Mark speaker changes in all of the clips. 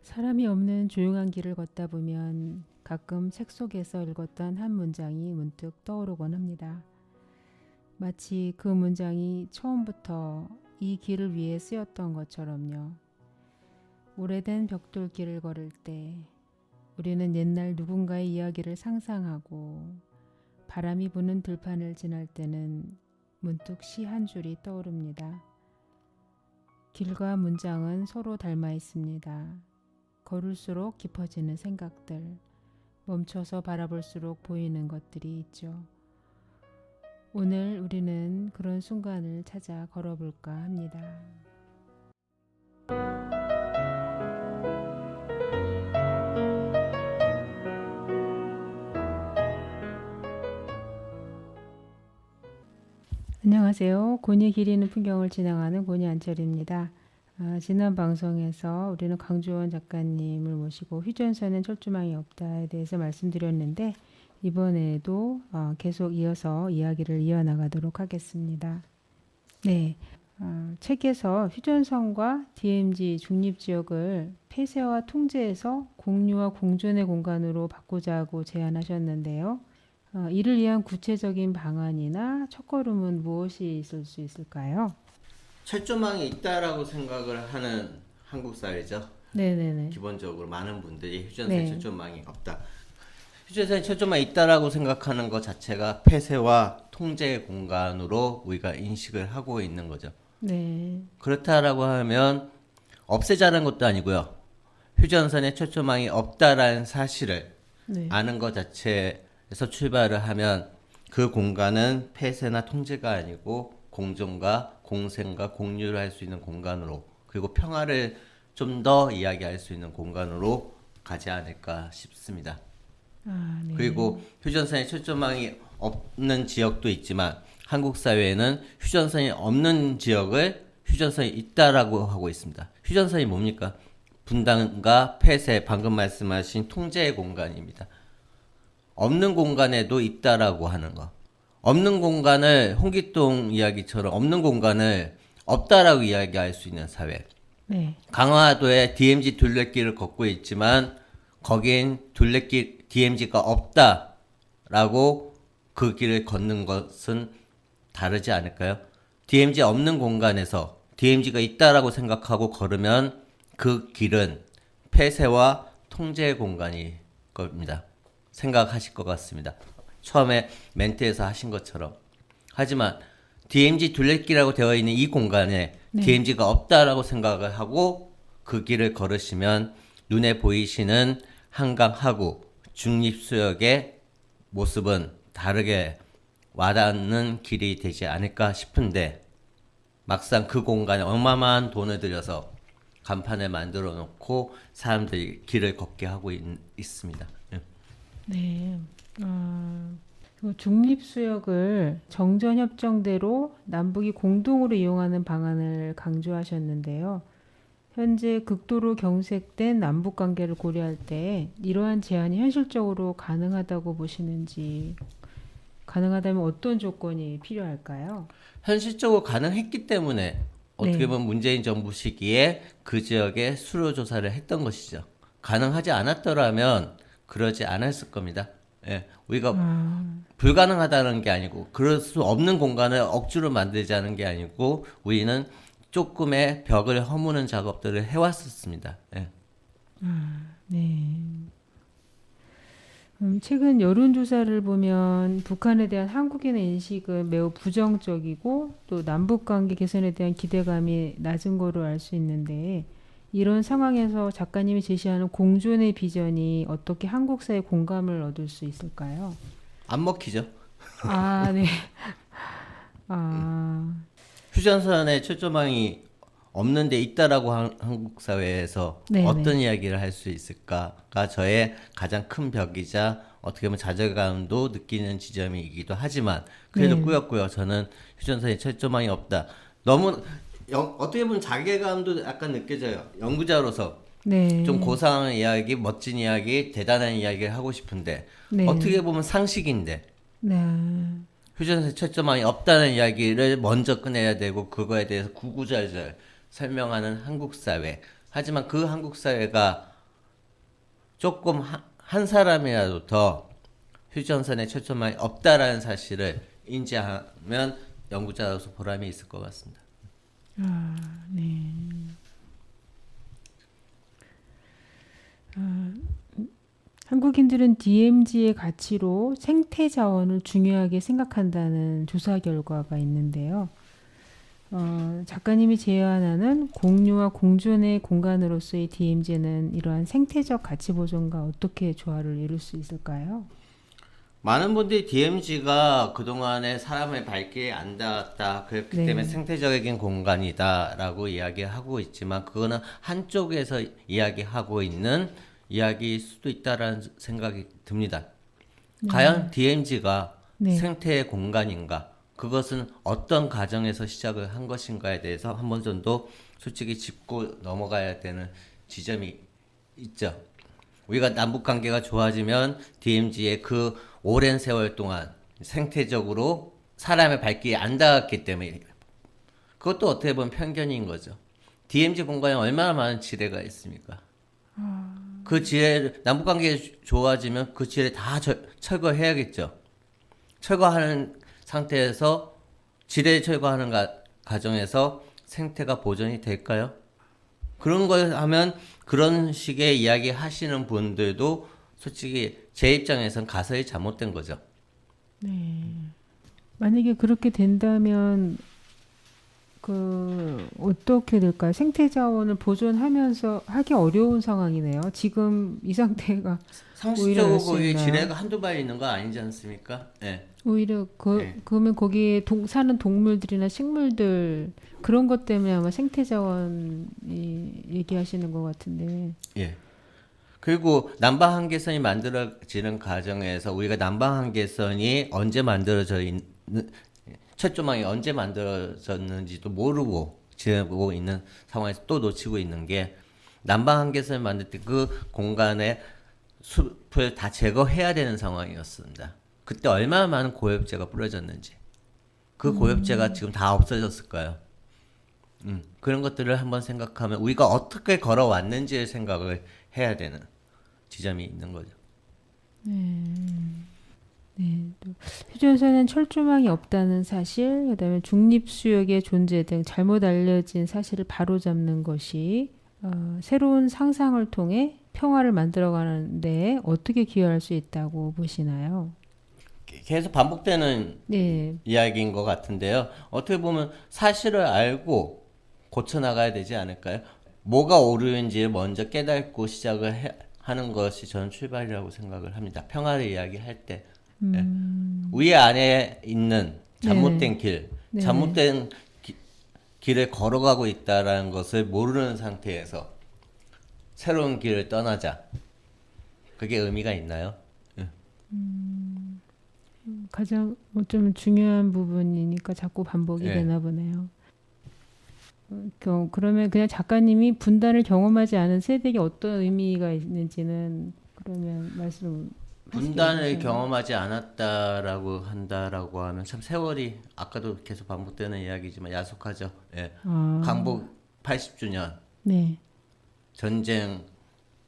Speaker 1: 사람이 없는 조용한 길을 걷다 보면 가끔 책 속에서 읽었던 한 문장이 문득 떠오르곤 합니다. 마치 그 문장이 처음부터 이 길을 위해 쓰였던 것처럼요. 오래된 벽돌길을 걸을 때 우리는 옛날 누군가의 이야기를 상상하고 바람이 부는 들판을 지날 때는 문득 시 한 줄이 떠오릅니다. 길과 문장은 서로 닮아 있습니다. 걸을수록 깊어지는 생각들, 멈춰서 바라볼수록 보이는 것들이 있죠. 오늘 우리는 그런 순간을 찾아 걸어볼까 합니다. 안녕하세요. 곤이 기리는 풍경을 진행하는 곤이 안철입니다. 지난 방송에서 우리는 강주원 작가님을 모시고 휴전선엔 철조망이 없다에 대해서 말씀드렸는데 이번에도 계속 이어서 이야기를 이어나가도록 하겠습니다. 네, 책에서 휴전선과 DMZ 중립지역을 폐쇄와 통제해서 공유와 공존의 공간으로 바꾸자고 제안하셨는데요. 이를 위한 구체적인 방안이나 첫걸음은 무엇이 있을 수 있을까요?
Speaker 2: 철조망이 있다라고 생각을 하는 한국 사회죠.
Speaker 1: 네네네.
Speaker 2: 기본적으로 많은 분들이 휴전선에
Speaker 1: 네.
Speaker 2: 철조망이 없다. 휴전선에 철조망이 있다라고 생각하는 것 자체가 폐쇄와 통제의 공간으로 우리가 인식을 하고 있는 거죠.
Speaker 1: 네.
Speaker 2: 그렇다라고 하면 없애자는 것도 아니고요. 휴전선에 철조망이 없다라는 사실을
Speaker 1: 네.
Speaker 2: 아는 것 자체에서 출발을 하면 그 공간은 폐쇄나 통제가 아니고 공존과 공생과 공유를 할 수 있는 공간으로, 그리고 평화를 좀 더 이야기할 수 있는 공간으로 가지 않을까 싶습니다.
Speaker 1: 네.
Speaker 2: 그리고 휴전선에 철조망이 없는 지역도 있지만 한국 사회에는 휴전선이 없는 지역을 휴전선이 있다라고 하고 있습니다. 휴전선이 뭡니까? 분단과 폐쇄, 방금 말씀하신 통제의 공간입니다. 없는 공간에도 있다라고 하는 거. 없는 공간을 홍길동 이야기처럼 없는 공간을 없다라고 이야기할 수 있는 사회.
Speaker 1: 네.
Speaker 2: 강화도에 DMZ 둘레길을 걷고 있지만 거긴 둘레길 DMZ가 없다라고 그 길을 걷는 것은 다르지 않을까요? DMZ 없는 공간에서 DMZ가 있다라고 생각하고 걸으면 그 길은 폐쇄와 통제의 공간일 겁니다. 생각하실 것 같습니다. 처음에 멘트에서 하신 것처럼. 하지만 DMZ 둘레길이라고 되어 있는 이 공간에
Speaker 1: 네.
Speaker 2: DMZ가 없다라고 생각을 하고 그 길을 걸으시면 눈에 보이시는 한강하구 중립수역의 모습은 다르게 와닿는 길이 되지 않을까 싶은데, 막상 그 공간에 어마어마한 돈을 들여서 간판을 만들어 놓고 사람들이 길을 걷게 하고 있습니다.
Speaker 1: 네. 중립수역을 정전협정대로 남북이 공동으로 이용하는 방안을 강조하셨는데요. 현재 극도로 경색된 남북 관계를 고려할 때 이러한 제안이 현실적으로 가능하다고 보시는지, 가능하다면 어떤 조건이 필요할까요?
Speaker 2: 현실적으로 가능했기 때문에 어떻게
Speaker 1: 네.
Speaker 2: 보면 문재인 정부 시기에 그 지역에 수로 조사를 했던 것이죠. 가능하지 않았더라면 그러지 않았을 겁니다. 예, 우리가 불가능하다는 게 아니고 그럴 수 없는 공간을 억지로 만들자는 게 아니고 우리는 조금의 벽을 허무는 작업들을 해왔었습니다. 예.
Speaker 1: 네. 최근 여론조사를 보면 북한에 대한 한국인의 인식은 매우 부정적이고 또 남북관계 개선에 대한 기대감이 낮은 거로 알 수 있는데, 이런 상황에서 작가님이 제시하는 공존의 비전이 어떻게 한국 사회 공감을 얻을 수 있을까요?
Speaker 2: 안 먹히죠.
Speaker 1: 네. 아,
Speaker 2: 휴전선에 철조망이 없는데 있다라고 한국 사회에서
Speaker 1: 네네.
Speaker 2: 어떤 이야기를 할 수 있을까가 저의 가장 큰 벽이자 어떻게 보면 좌절감도 느끼는 지점이기도 하지만, 그래도
Speaker 1: 네.
Speaker 2: 꾸역꾸역 저는 휴전선에 철조망이 없다. 너무 어떻게 보면 자괴감도 약간 느껴져요. 연구자로서
Speaker 1: 네.
Speaker 2: 좀 고상한 이야기, 멋진 이야기, 대단한 이야기를 하고 싶은데
Speaker 1: 네.
Speaker 2: 어떻게 보면 상식인데
Speaker 1: 네.
Speaker 2: 휴전선에 철조망이 없다는 이야기를 먼저 꺼내야 되고 그거에 대해서 구구절절 설명하는 한국 사회. 하지만 그 한국 사회가 조금 한 사람이라도 더 휴전선에 초점이 없다라는 사실을 인지하면 연구자로서 보람이 있을 것 같습니다.
Speaker 1: 아, 네. 한국인들은 DMZ의 가치로 생태 자원을 중요하게 생각한다는 조사 결과가 있는데요. 작가님이 제안하는 공유와 공존의 공간으로서의 DMZ는 이러한 생태적 가치 보존과 어떻게 조화를 이룰 수 있을까요?
Speaker 2: 많은 분들이 DMZ가 그동안에 사람의 발길에 안 닿았다. 그렇기
Speaker 1: 네.
Speaker 2: 때문에 생태적인 공간이다라고 이야기하고 있지만 그거는 한쪽에서 이야기하고 있는 이야기일 수도 있다라는 생각이 듭니다. 과연 DMZ가
Speaker 1: 네.
Speaker 2: 생태의 공간인가? 그것은 어떤 과정에서 시작을 한 것인가에 대해서 한 번 정도 솔직히 짚고 넘어가야 되는 지점이 있죠. 우리가 남북 관계가 좋아지면 DMZ의 그 오랜 세월 동안 생태적으로 사람의 발길이 안 닿았기 때문에 그것도 어떻게 보면 편견인 거죠. DMZ 공간에 얼마나 많은 지뢰가 있습니까? 그 지뢰를 남북 관계가 좋아지면 그 지뢰 다 철거해야겠죠. 철거하는 상태에서 지뢰 철거하는 과정에서 생태가 보존이 될까요? 그런 걸 하면 그런 식의 이야기 하시는 분들도 솔직히 제 입장에선 가설이 잘못된 거죠.
Speaker 1: 네. 만약에 그렇게 된다면 어떻게 될까요? 생태 자원을 보존하면서 하기 어려운 상황이네요. 지금 이 상태가 오히려
Speaker 2: 상식적으로
Speaker 1: 날 수
Speaker 2: 거기
Speaker 1: 있나요?
Speaker 2: 지뢰가 한두 발 있는 거 아니지 않습니까? 예.
Speaker 1: 오히려
Speaker 2: 네.
Speaker 1: 그러면 거기에 사는 동물들이나 식물들 그런 것 때문에 아마 생태 자원이 얘기하시는 것 같은데.
Speaker 2: 예. 그리고 남방 한계선이 만들어지는 과정에서 우리가 남방 한계선이 언제 만들어져 있는 철조망이 언제 만들어졌는지도 모르고 지내고 있는 상황에서 또 놓치고 있는 게 남방 한계선을 만들 때 그 공간에 숲을 다 제거해야 되는 상황이었습니다. 그때 얼마나 많은 고엽제가 뿌려졌는지 그 고엽제가 지금 다 없어졌을까요? 그런 것들을 한번 생각하면 우리가 어떻게 걸어왔는지를 생각을 해야 되는 지점이 있는 거죠.
Speaker 1: 네, 또 휴전선엔 철조망이 없다는 사실, 그다음에 중립수역의 존재 등 잘못 알려진 사실을 바로잡는 것이 새로운 상상을 통해 평화를 만들어가는 데 어떻게 기여할 수 있다고 보시나요?
Speaker 2: 계속 반복되는
Speaker 1: 네,
Speaker 2: 이야기인 것 같은데요. 어떻게 보면 사실을 알고 고쳐나가야 되지 않을까요? 뭐가 옳은지 먼저 깨닫고 하는 것이 저는 출발이라고 생각을 합니다. 평화를 이야기할 때. 예. 우리 안에 있는 잘못된 길,
Speaker 1: 네네.
Speaker 2: 잘못된 길을 걸어가고 있다라는 것을 모르는 상태에서 새로운 길을 떠나자. 그게 의미가 있나요? 예.
Speaker 1: 가장 좀 중요한 부분이니까 자꾸 반복이
Speaker 2: 예.
Speaker 1: 되나 보네요. 그러면 그냥 작가님이 분단을 경험하지 않은 세대에게 어떤 의미가 있는지는 그러면 말씀.
Speaker 2: 분단을 경험하지 않았다라고 한다라고 하면 참 세월이 아까도 계속 반복되는 이야기지만 야속하죠. 예. 강복 80주년
Speaker 1: 네,
Speaker 2: 전쟁도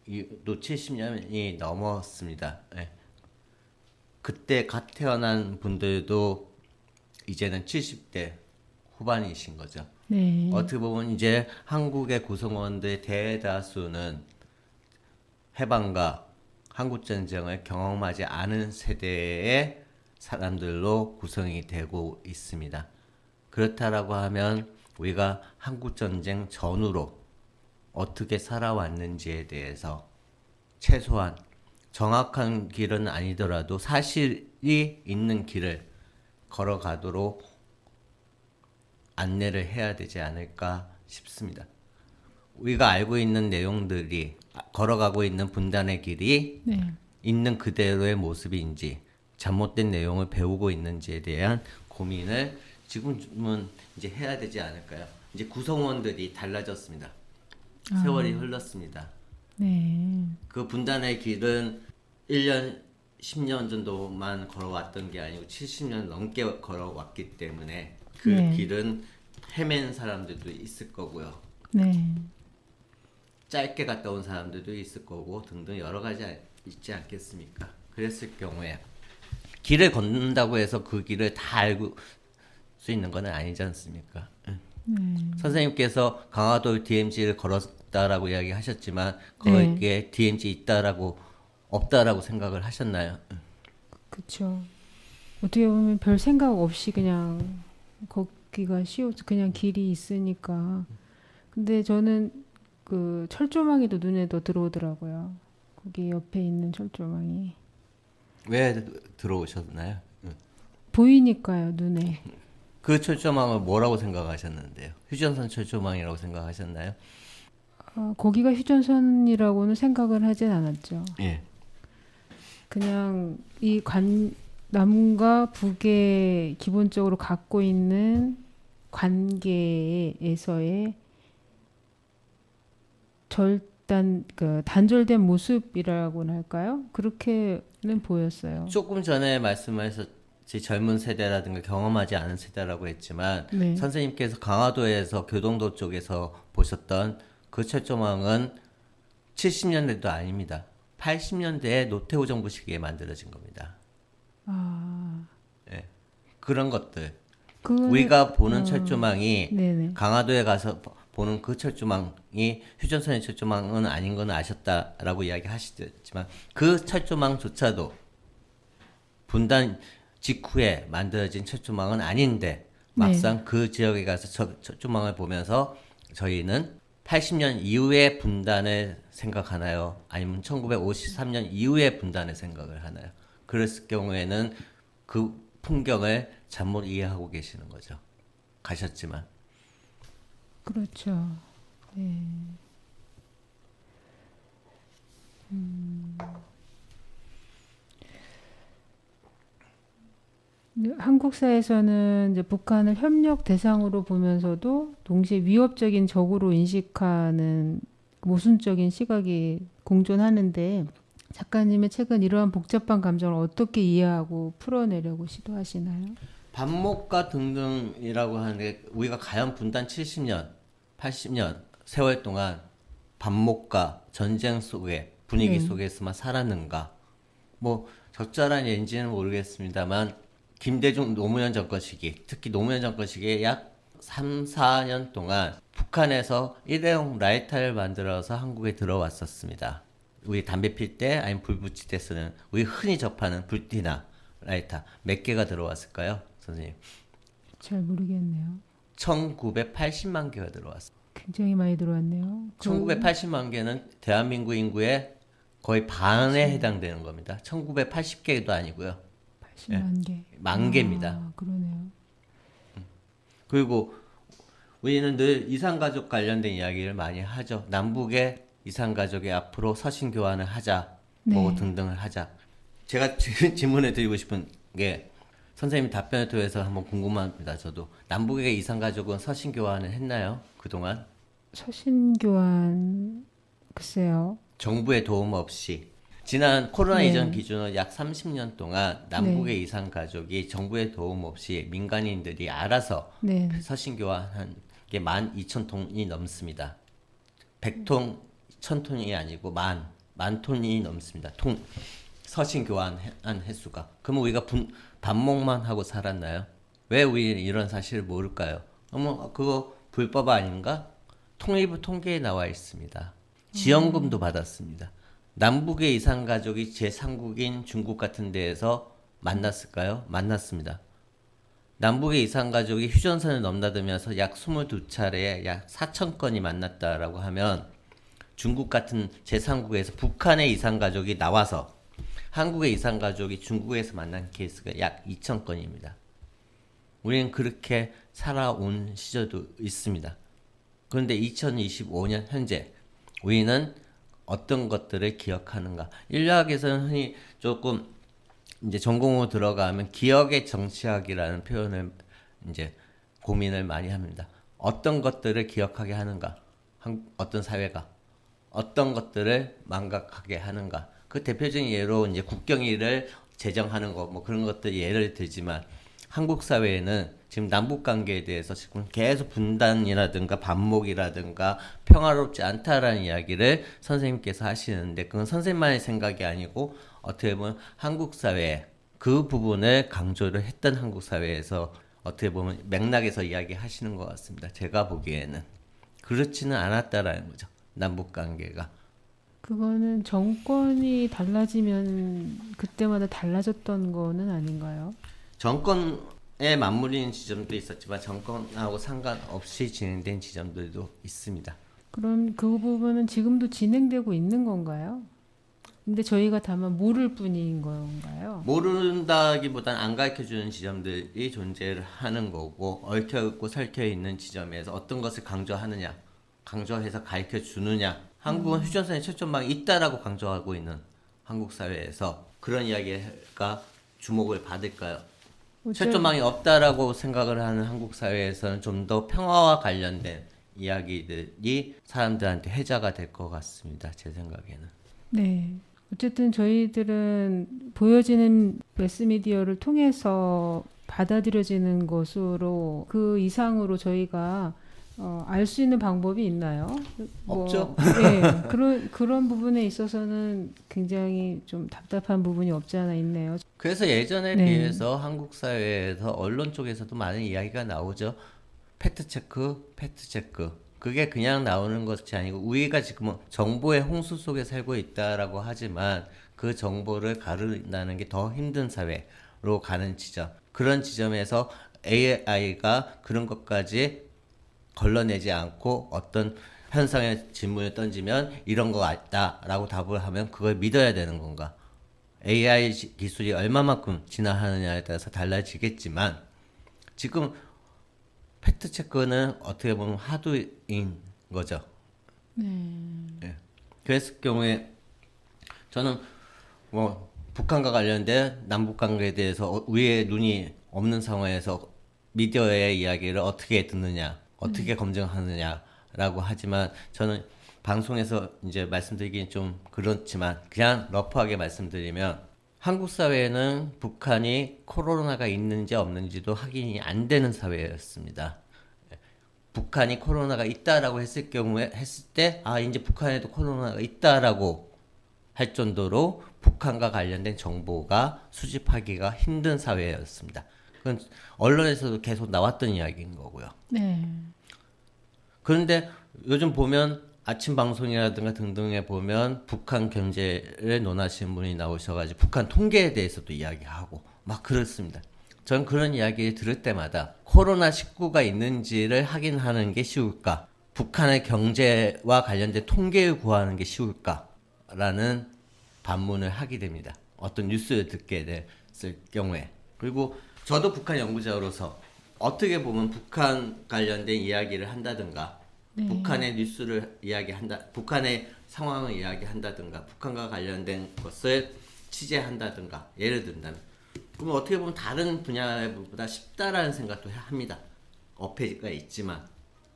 Speaker 2: 70년이 넘었습니다. 예. 그때 갓 태어난 분들도 이제는 70대 후반이신 거죠.
Speaker 1: 네,
Speaker 2: 어떻게 보면 이제 한국의 구성원들의 대다수는 해방과 한국전쟁을 경험하지 않은 세대의 사람들로 구성이 되고 있습니다. 그렇다라고 하면 우리가 한국전쟁 전후로 어떻게 살아왔는지에 대해서 최소한 정확한 길은 아니더라도 사실이 있는 길을 걸어가도록 안내를 해야 되지 않을까 싶습니다. 우리가 알고 있는 내용들이 걸어가고 있는 분단의 길이
Speaker 1: 네.
Speaker 2: 있는 그대로의 모습인지 잘못된 내용을 배우고 있는지에 대한 고민을 지금은 이제 해야 되지 않을까요? 이제 구성원들이 달라졌습니다. 세월이 흘렀습니다.
Speaker 1: 네,
Speaker 2: 그 분단의 길은 1년, 10년 정도만 걸어왔던 게 아니고 70년 넘게 걸어왔기 때문에 그
Speaker 1: 네.
Speaker 2: 길은 헤맨 사람들도 있을 거고요.
Speaker 1: 네,
Speaker 2: 짧게 갔다 온 사람들도 있을 거고 등등 여러 가지 있지 않겠습니까? 그랬을 경우에 길을 걷는다고 해서 그 길을 다 알고 수 있는 건 아니지 않습니까? 선생님께서 강화도 DMZ를 걸었다라고 이야기하셨지만 거기에 DMZ 있다라고 없다라고 생각을 하셨나요?
Speaker 1: 그쵸. 어떻게 보면 별 생각 없이 그냥 걷기가 쉬워서 그냥 길이 있으니까. 근데 저는 그 철조망이 더 눈에 더 들어오더라고요. 거기 옆에 있는 철조망이.
Speaker 2: 왜 들어오셨나요?
Speaker 1: 보이니까요, 눈에.
Speaker 2: 그 철조망을 뭐라고 생각하셨는데요? 휴전선 철조망이라고 생각하셨나요?
Speaker 1: 거기가 휴전선이라고는 생각을 하진 않았죠.
Speaker 2: 예.
Speaker 1: 그냥 남과 북에 기본적으로 갖고 있는 관계에서의 단절된 모습이라고나 할까요? 그렇게는 보였어요.
Speaker 2: 조금 전에 말씀하셨지 젊은 세대라든가 경험하지 않은 세대라고 했지만
Speaker 1: 네.
Speaker 2: 선생님께서 강화도에서 교동도 쪽에서 보셨던 그 철조망은 70년대도 아닙니다. 80년대에 노태우 정부 시기에 만들어진 겁니다. 예. 그런 것들. 우리가 보는 철조망이
Speaker 1: 네네.
Speaker 2: 강화도에 가서 보는 그 철조망이 휴전선의 철조망은 아닌 건 아셨다라고 이야기하시지만 그 철조망조차도 분단 직후에 만들어진 철조망은 아닌데 막상 그 지역에 가서 철조망을 보면서 저희는 80년 이후의 분단을 생각하나요? 아니면 1953년 이후의 분단을 생각을 하나요? 그랬을 경우에는 그 풍경을 잘못 이해하고 계시는 거죠. 가셨지만.
Speaker 1: 그렇죠. 네. 한국사에서는 이제 북한을 협력 대상으로 보면서도 동시에 위협적인 적으로 인식하는 모순적인 시각이 공존하는데 작가님의 책은 이러한 복잡한 감정을 어떻게 이해하고 풀어내려고 시도하시나요?
Speaker 2: 반목과 등등이라고 하는데 우리가 과연 분단 70년, 80년 세월 동안 반목과 전쟁 속에 분위기 속에서만 살았는가? 뭐 적절한 예인지는 모르겠습니다만 김대중 노무현 정권 시기, 특히 노무현 정권 시기에 약 3, 4년 동안 북한에서 일회용 라이터를 만들어서 한국에 들어왔었습니다. 우리 담배 필 때 아니면 불 붙일 때 쓰는 우리 흔히 접하는 불티나 라이터 몇 개가 들어왔을까요, 선생님?
Speaker 1: 잘 모르겠네요.
Speaker 2: 1980만 개가 들어왔어요.
Speaker 1: 굉장히 많이 들어왔네요.
Speaker 2: 1980만 개는 대한민국 인구의 거의 반에 해당되는 겁니다. 1980개도 아니고요.
Speaker 1: 80만 개.
Speaker 2: 만 개입니다.
Speaker 1: 그러네요.
Speaker 2: 그리고 우리는 늘 이산가족 관련된 이야기를 많이 하죠. 남북의 이산가족이 앞으로 서신 교환을 하자, 뭐 등등을 하자. 제가 질문을 드리고 싶은 게 선생님 답변을 통해서 한번 궁금합니다. 저도 남북의 이산가족은 서신 교환을 했나요? 그동안?
Speaker 1: 서신 교환 글쎄요.
Speaker 2: 정부의 도움 없이 지난 코로나 이전 기준으로 약 30년 동안 남북의 이산 가족이 정부의 도움 없이 민간인들이 알아서 서신 교환한 게 12,000톤이 넘습니다. 100톤, 1,000톤이 아니고 만 톤이 넘습니다. 서신 교환한 횟수가. 그러면 우리가 반목만 하고 살았나요? 왜 우리는 이런 사실을 모를까요? 어머, 그거 불법 아닌가? 통일부 통계에 나와 있습니다. 지원금도 받았습니다. 남북의 이산 가족이 제3국인 중국 같은 데에서 만났을까요? 만났습니다. 남북의 이산 가족이 휴전선을 넘나들면서 약 22차례에 약 4,000건이 만났다라고 하면 중국 같은 제3국에서 북한의 이산 가족이 나와서 한국의 이산 가족이 중국에서 만난 케이스가 약 2,000건입니다. 우리는 그렇게 살아온 시절도 있습니다. 그런데 2025년 현재 우리는 어떤 것들을 기억하는가? 인류학에서는 흔히 조금 이제 전공으로 들어가면 기억의 정치학이라는 표현을 이제 고민을 많이 합니다. 어떤 것들을 기억하게 하는가? 어떤 사회가 어떤 것들을 망각하게 하는가? 그 대표적인 예로 이제 국경일을 제정하는 거 뭐 그런 것들 예를 들지만 한국 사회에는 지금 남북 관계에 대해서 지금 계속 분단이라든가 반목이라든가 평화롭지 않다라는 이야기를 선생님께서 하시는데 그건 선생님만의 생각이 아니고 어떻게 보면 한국 사회 그 부분을 강조를 했던 한국 사회에서 어떻게 보면 맥락에서 이야기하시는 것 같습니다. 제가 보기에는 그렇지는 않았다라는 거죠. 남북 관계가.
Speaker 1: 그거는 정권이 달라지면 그때마다 달라졌던 거는 아닌가요?
Speaker 2: 정권에 맞물리는 지점도 있었지만 정권하고 상관없이 진행된 지점들도 있습니다.
Speaker 1: 그럼 그 부분은 지금도 진행되고 있는 건가요? 근데 저희가 다만 모를 뿐인 건가요?
Speaker 2: 모른다기보단 안 가르쳐주는 지점들이 존재를 하는 거고 얽혀있고 설켜있는 지점에서 어떤 것을 강조하느냐 강조해서 가르쳐주느냐 한국은 휴전선의 최전방이 있다라고 강조하고 있는 한국 사회에서 그런 이야기가 주목을 받을까요? 최전방이 없다라고 생각을 하는 한국 사회에서는 좀 더 평화와 관련된 이야기들이 사람들한테 해자가 될 것 같습니다. 제 생각에는.
Speaker 1: 네. 어쨌든 저희들은 보여지는 매스미디어를 통해서 받아들여지는 것으로 그 이상으로 저희가 알 수 있는 방법이 있나요?
Speaker 2: 없죠.
Speaker 1: 네, 그런 부분에 있어서는 굉장히 좀 답답한 부분이 없지 않아 있네요.
Speaker 2: 그래서 예전에
Speaker 1: 네.
Speaker 2: 비해서 한국 사회에서 언론 쪽에서도 많은 이야기가 나오죠. 팩트체크, 팩트체크. 그게 그냥 나오는 것이 아니고 우리가 지금 정보의 홍수 속에 살고 있다라고 하지만 그 정보를 가른다는 게 더 힘든 사회로 가는 지점. 그런 지점에서 AI가 그런 것까지 걸러내지 않고 어떤 현상의 질문을 던지면 이런 거 같다라고 답을 하면 그걸 믿어야 되는 건가? AI 기술이 얼마만큼 진화하느냐에 따라서 달라지겠지만 지금 팩트 체크는 어떻게 보면 하도인 거죠. 예. 그랬을 경우에 저는 뭐 북한과 관련된 남북 관계에 대해서 우리의 눈이 없는 상황에서 미디어의 이야기를 어떻게 듣느냐, 어떻게 검증하느냐라고 하지만 저는 방송에서 이제 말씀드리긴 좀 그렇지만 그냥 러프하게 말씀드리면 한국 사회에는 북한이 코로나가 있는지 없는지도 확인이 안 되는 사회였습니다. 북한이 코로나가 있다라고 했을 경우에 했을 때 이제 북한에도 코로나가 있다라고 할 정도로 북한과 관련된 정보가 수집하기가 힘든 사회였습니다. 그건 언론에서도 계속 나왔던 이야기인 거고요.
Speaker 1: 네.
Speaker 2: 그런데 요즘 보면 아침 방송이라든가 등등에 보면 북한 경제를 논하시는 분이 나오셔가지고 북한 통계에 대해서도 이야기하고 막 그렇습니다. 전 그런 이야기를 들을 때마다 코로나19가 있는지를 확인하는 게 쉬울까? 북한의 경제와 관련된 통계를 구하는 게 쉬울까라는 반문을 하게 됩니다. 어떤 뉴스를 듣게 됐을 경우에. 그리고 저도 북한 연구자로서 어떻게 보면 북한 관련된 이야기를 한다든가 북한의 뉴스를 이야기한다, 북한의 상황을 이야기한다든가 북한과 관련된 것을 취재한다든가 예를 든다면 그럼 어떻게 보면 다른 분야보다 쉽다라는 생각도 합니다. 어폐가 있지만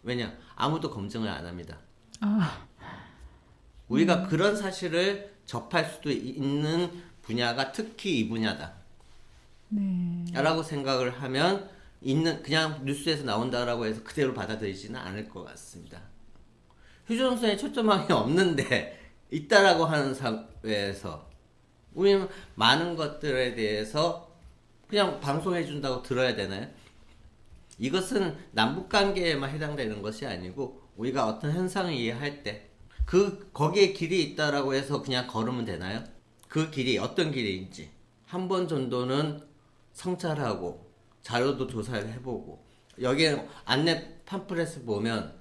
Speaker 2: 왜냐 아무도 검증을 안 합니다. 우리가 그런 사실을 접할 수도 있는 분야가 특히 이 분야다. 라고 생각을 하면 그냥 뉴스에서 나온다라고 해서 그대로 받아들이지는 않을 것 같습니다. 휴전선에 초점망이 없는데 있다라고 하는 사회에서 우리는 많은 것들에 대해서 그냥 방송해 준다고 들어야 되나요? 이것은 남북관계에만 해당되는 것이 아니고 우리가 어떤 현상을 이해할 때 거기에 길이 있다라고 해서 그냥 걸으면 되나요? 그 길이 어떤 길인지 한 번 정도는 성찰하고 자료도 조사를 해보고 여기에 안내 팜플렛을 보면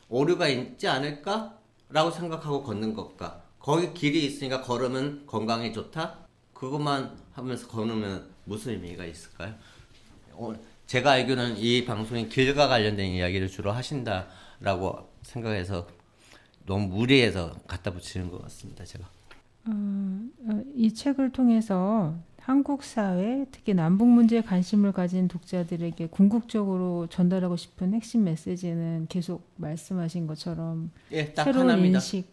Speaker 2: 오류가 있지 않을까? 라고 생각하고 걷는 것과 거기 길이 있으니까 걸으면 건강에 좋다? 그것만 하면서 걸으면 무슨 의미가 있을까요? 제가 알기로는 이 방송이 길과 관련된 이야기를 주로 하신다라고 생각해서 너무 무리해서 갖다 붙이는 것 같습니다. 제가.
Speaker 1: 이 책을 통해서 한국 사회, 특히 남북 문제에 관심을 가진 독자들에게 궁극적으로 전달하고 싶은 핵심 메시지는 계속 말씀하신 것처럼
Speaker 2: 예, 딱
Speaker 1: 새로운
Speaker 2: 하나입니다.
Speaker 1: 인식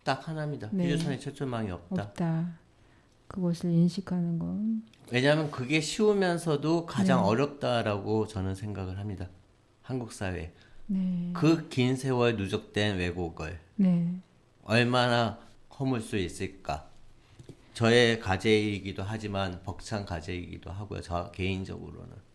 Speaker 2: 딱 하나입니다.
Speaker 1: 네.
Speaker 2: 휴전선에 초점망이 없다.
Speaker 1: 그것을 인식하는 건.
Speaker 2: 왜냐하면 그게 쉬우면서도 가장
Speaker 1: 네.
Speaker 2: 어렵다라고 저는 생각을 합니다. 한국 사회.
Speaker 1: 네.
Speaker 2: 그 긴 세월 누적된 왜곡을
Speaker 1: 네.
Speaker 2: 얼마나 허물 수 있을까? 저의 과제이기도 하지만 벅찬 과제이기도 하고요. 저 개인적으로는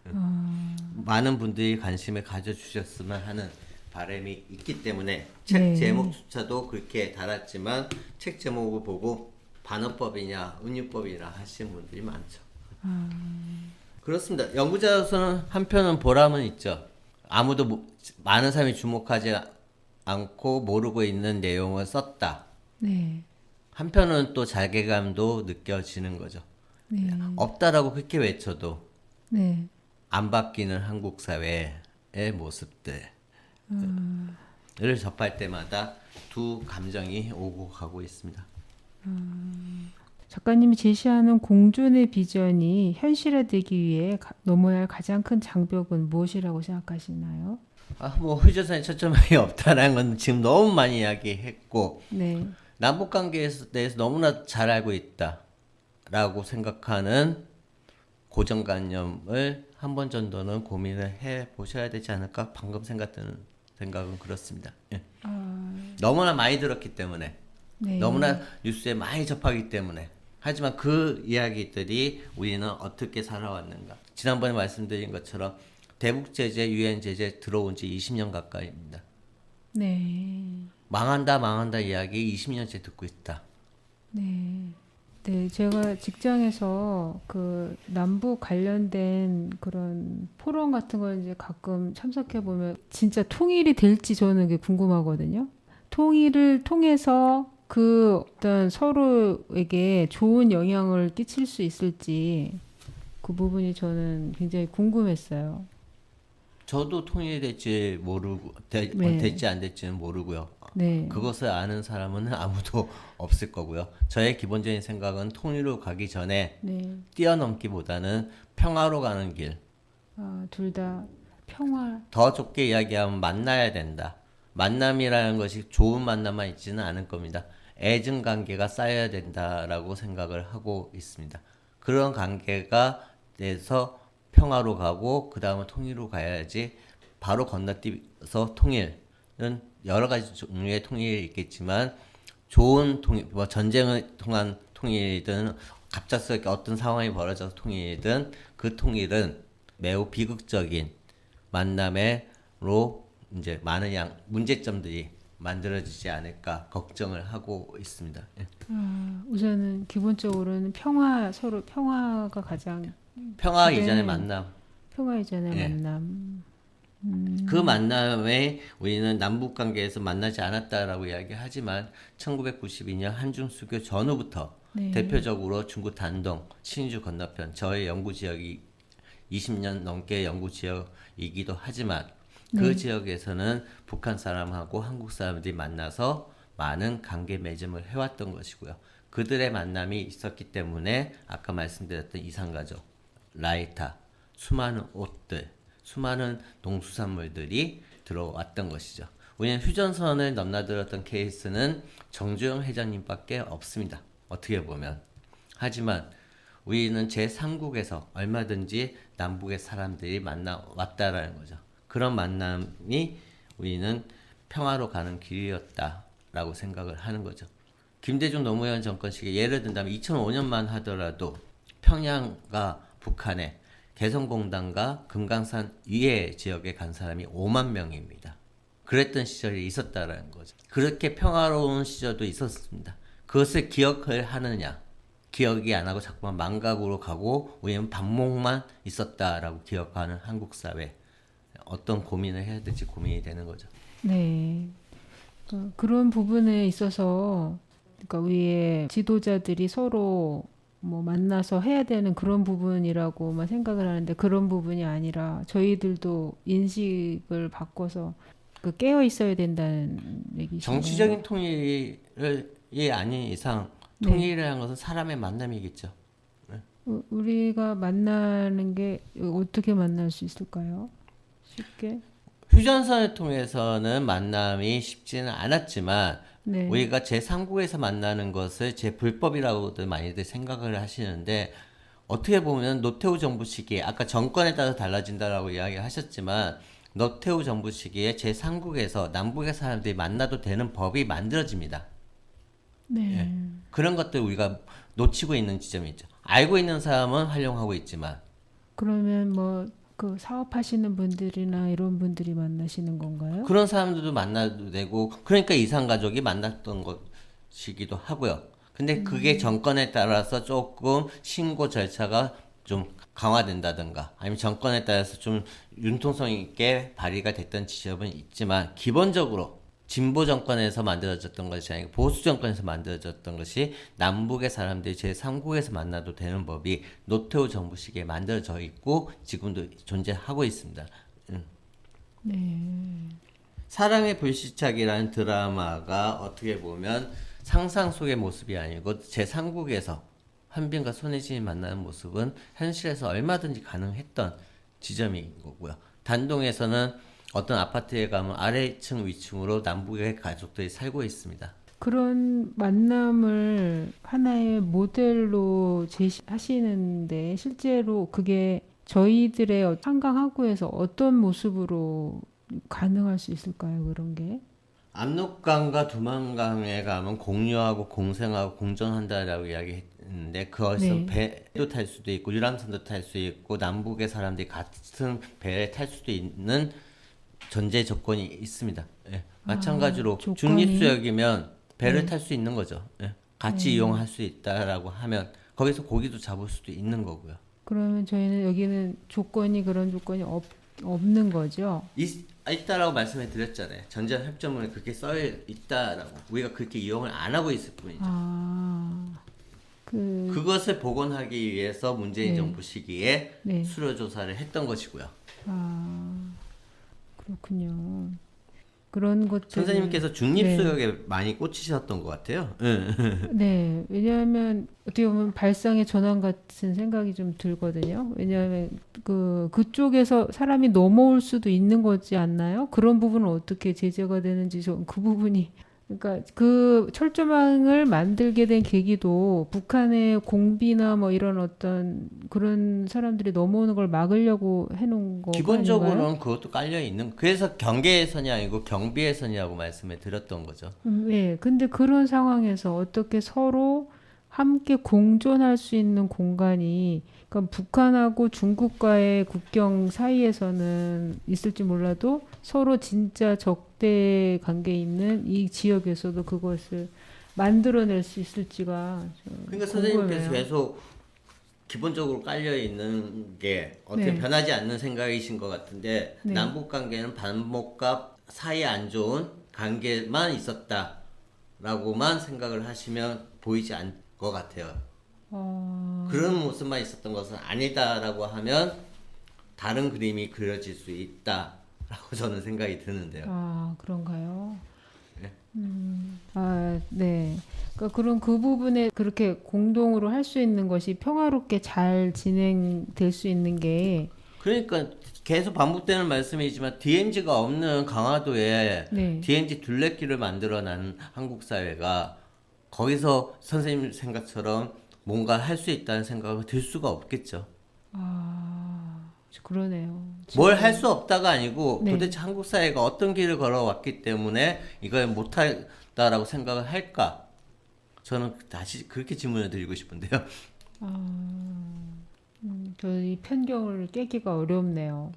Speaker 2: 많은 분들이 관심을 가져주셨으면 하는 바람이 있기 때문에 책
Speaker 1: 네.
Speaker 2: 제목조차도 그렇게 달았지만 책 제목을 보고 반어법이냐 은유법이냐 하시는 분들이 많죠. 그렇습니다. 연구자로서는 한편은 보람은 있죠. 아무도 많은 사람이 주목하지 않고 모르고 있는 내용을 썼다.
Speaker 1: 네.
Speaker 2: 한편은 또 자괴감도 느껴지는 거죠.
Speaker 1: 네.
Speaker 2: 없다라고 그렇게 외쳐도
Speaker 1: 네.
Speaker 2: 안 바뀌는 한국 사회의 모습들을 접할 때마다 두 감정이 오고 가고 있습니다.
Speaker 1: 작가님이 제시하는 공존의 비전이 현실화되기 위해 넘어야 할 가장 큰 장벽은 무엇이라고 생각하시나요?
Speaker 2: 뭐 휴전선에 초점이 없다라는 건 지금 너무 많이 이야기했고
Speaker 1: 네.
Speaker 2: 남북 관계에 대해서 너무나 잘 알고 있다라고 생각하는 고정관념을 한 번 정도는 고민을 해 보셔야 되지 않을까 방금 생각드는 생각은 그렇습니다. 예. 너무나 많이 들었기 때문에
Speaker 1: 네.
Speaker 2: 너무나 뉴스에 많이 접하기 때문에 하지만 그 이야기들이 우리는 어떻게 살아왔는가 지난번에 말씀드린 것처럼 대북 제재, 유엔 제재 들어온 지 20년 가까이입니다.
Speaker 1: 네.
Speaker 2: 망한다 이야기 20년째 듣고 있다.
Speaker 1: 네. 네, 제가 직장에서 그 남북 관련된 그런 포럼 같은 거 이제 가끔 참석해 보면 진짜 통일이 될지 저는 그게 궁금하거든요. 통일을 통해서 그 어떤 서로에게 좋은 영향을 끼칠 수 있을지 그 부분이 저는 굉장히 궁금했어요.
Speaker 2: 저도 통일이 될지 모르고
Speaker 1: 네.
Speaker 2: 될지 안 될지는 모르고요.
Speaker 1: 네.
Speaker 2: 그것을 아는 사람은 아무도 없을 거고요. 저의 기본적인 생각은 통일로 가기 전에
Speaker 1: 네.
Speaker 2: 뛰어넘기보다는 평화로 가는 길.
Speaker 1: 둘 다 평화.
Speaker 2: 더 좁게 이야기하면 만나야 된다. 만남이라는 것이 좋은 만남만 있지는 않을 겁니다. 애증 관계가 쌓여야 된다라고 생각을 하고 있습니다. 그런 관계가 돼서 평화로 가고 그 다음은 통일로 가야지 바로 건너뛰어서 통일은 여러 가지 종류의 통일이 있겠지만 좋은 통일, 뭐 전쟁을 통한 통일이든 갑작스럽게 어떤 상황이 벌어져서 통일이든 그 통일은 매우 비극적인 만남으로 이제 많은 문제점들이 만들어지지 않을까 걱정을 하고 있습니다. 예.
Speaker 1: 우선은 기본적으로는 평화, 서로 평화가 가장
Speaker 2: 평화
Speaker 1: 네.
Speaker 2: 이전의 만남.
Speaker 1: 평화 이전의
Speaker 2: 예.
Speaker 1: 만남.
Speaker 2: 그 만남에 우리는 남북 관계에서 만나지 않았다라고 이야기하지만 1992년 한중수교 전후부터
Speaker 1: 네.
Speaker 2: 대표적으로 중구 단동, 신주 건너편 저의 연구 지역이 20년 넘게 연구 지역이기도 하지만 그
Speaker 1: 네.
Speaker 2: 지역에서는 북한 사람하고 한국 사람들이 만나서 많은 관계 맺음을 해왔던 것이고요. 그들의 만남이 있었기 때문에 아까 말씀드렸던 이산가족, 라이터, 수많은 옷들, 수많은 농수산물들이 들어왔던 것이죠. 우리는 휴전선을 넘나들었던 케이스는 정주영 회장님밖에 없습니다. 어떻게 보면. 하지만 우리는 제3국에서 얼마든지 남북의 사람들이 만나왔다라는 거죠. 그런 만남이 우리는 평화로 가는 길이었다라고 생각을 하는 거죠. 김대중 노무현 정권 시기에 예를 든다면 2005년만 하더라도 평양과 북한에 개성공단과 금강산 위에 지역에 간 사람이 5만 명입니다. 그랬던 시절이 있었다라는 거죠. 그렇게 평화로운 시절도 있었습니다. 그것을 기억을 하느냐? 기억이 안 하고 자꾸만 망각으로 가고 우리는 반목만 있었다라고 기억하는 한국 사회. 어떤 고민을 해야 될지 고민이 되는 거죠.
Speaker 1: 네. 그런 부분에 있어서 그러니까 우리의 지도자들이 서로 뭐 만나서 해야 되는 그런 부분이라고만 생각을 하는데 그런 부분이 아니라 저희들도 인식을 바꿔서 그 깨어 있어야 된다는 얘기신가요?
Speaker 2: 정치적인 통일이 아닌 이상 통일이라는 것은 사람의 만남이겠죠.
Speaker 1: 우리가 만나는 게 어떻게 만날 수 있을까요? 쉽게?
Speaker 2: 휴전선을 통해서는 만남이 쉽지는 않았지만
Speaker 1: 네.
Speaker 2: 우리가 제3국에서 만나는 것을 제불법이라고도 많이들 생각을 하시는데 어떻게 보면 노태우 정부 시기에 아까 정권에 따라 달라진다라고 이야기하셨지만 노태우 정부 시기에 제3국에서 남북의 사람들이 만나도 되는 법이 만들어집니다.
Speaker 1: 네.
Speaker 2: 그런 것들 우리가 놓치고 있는 지점이 있죠. 알고 있는 사람은 활용하고 있지만
Speaker 1: 그러면 뭐 그 사업하시는 분들이나 이런 분들이 만나시는 건가요?
Speaker 2: 그런 사람들도 만나도 되고 그러니까 이산가족이 만났던 것이기도 하고요. 근데 그게 정권에 따라서 조금 신고 절차가 좀 강화된다든가 아니면 정권에 따라서 좀 융통성 있게 발의가 됐던 지점은 있지만 기본적으로 진보 정권에서 만들어졌던 것이 아니고 보수 정권에서 만들어졌던 것이 남북의 사람들이 제3국에서 만나도 되는 법이 노태우 정부 시기에 만들어져 있고 지금도 존재하고 있습니다.
Speaker 1: 네.
Speaker 2: 사랑의 불시착이라는 드라마가 어떻게 보면 상상 속의 모습이 아니고 제3국에서 한빈과 손혜진이 만나는 모습은 현실에서 얼마든지 가능했던 지점인 거고요. 단동에서는 어떤 아파트에 가면 아래층 위층으로 남북의 가족들이 살고 있습니다.
Speaker 1: 그런 만남을 하나의 모델로 제시하시는데 실제로 그게 저희들의 한강하구에서 어떤 모습으로 가능할 수 있을까요? 그런 게?
Speaker 2: 압록강과 두만강에 가면 공유하고 공생하고 공존한다라고 이야기했는데 그것은
Speaker 1: 네.
Speaker 2: 배도 탈 수도 있고 유람선도 탈 수 있고 남북의 사람들이 같은 배에 탈 수도 있는 전제 조건이 있습니다. 예. 마찬가지로
Speaker 1: 조건이
Speaker 2: 중립수역이면 배를
Speaker 1: 네.
Speaker 2: 탈 수 있는 거죠. 예. 같이 이용할 수 있다라고 하면 거기서 고기도 잡을 수도 있는 거고요.
Speaker 1: 그러면 저희는 여기는 그런 조건이 없는 거죠?
Speaker 2: 있다라고 말씀해 드렸잖아요. 전자협정문에 그렇게 써 있다라고. 우리가 그렇게 이용을 안 하고 있을 뿐이죠.
Speaker 1: 아,
Speaker 2: 그것을 복원하기 위해서 문재인
Speaker 1: 네.
Speaker 2: 정부 시기에
Speaker 1: 네.
Speaker 2: 수료 조사를 했던 것이고요.
Speaker 1: 아, 그렇군요. 그런 것들을
Speaker 2: 선생님께서
Speaker 1: 네.
Speaker 2: 중립수역에 많이 꽂히셨던 것 같아요.
Speaker 1: 네, 왜냐하면 어떻게 보면 발상의 전환 같은 생각이 좀 들거든요. 왜냐하면 그쪽에서 사람이 넘어올 수도 있는 거지 않나요? 그런 부분은 어떻게 제재가 되는지 그 부분이 그러니까 그 철조망을 만들게 된 계기도 북한의 공비나 뭐 이런 어떤 그런 사람들이 넘어오는 걸 막으려고 해놓은 거가 아닌가요?
Speaker 2: 기본적으로는 그것도 깔려 있는. 그래서 경계선이 아니고 경비선이라고 말씀을 드렸던 거죠.
Speaker 1: 네, 근데 그런 상황에서 어떻게 서로 함께 공존할 수 있는 공간이, 그러니까 북한하고 중국과의 국경 사이에서는 있을지 몰라도 서로 진짜 적대 관계에 있는 이 지역에서도 그것을 만들어낼 수 있을지가
Speaker 2: 그러니까 선생님께서
Speaker 1: 궁금해요.
Speaker 2: 계속 기본적으로 깔려 있는 게 어떻게
Speaker 1: 네,
Speaker 2: 변하지 않는 생각이신 것 같은데
Speaker 1: 네.
Speaker 2: 남북 관계는 반목과 사이 안 좋은 관계만 있었다라고만 생각을 하시면 보이지 않을 것 같아요.
Speaker 1: 어,
Speaker 2: 그런 모습만 있었던 것은 아니다라고 하면 다른 그림이 그려질 수 있다라고 저는 생각이 드는데요.
Speaker 1: 그런가요?
Speaker 2: 네.
Speaker 1: 네. 그러니까 그런 그 부분에 그렇게 공동으로 할 수 있는 것이 평화롭게 잘 진행될 수 있는 게,
Speaker 2: 그러니까 계속 반복되는 말씀이지만 DMZ가 없는 강화도에
Speaker 1: 네.
Speaker 2: DMZ 둘레길을 만들어낸 한국 사회가 거기서 선생님 생각처럼 뭔가 할 수 있다는 생각을 들 수가 없겠죠.
Speaker 1: 그러네요.
Speaker 2: 뭘 할 수 없다가 아니고
Speaker 1: 네.
Speaker 2: 도대체 한국 사회가 어떤 길을 걸어왔기 때문에 이걸 못하다라고 생각을 할까? 저는 다시 그렇게 질문을 드리고 싶은데요.
Speaker 1: 저이 편견을 깨기가 어렵네요.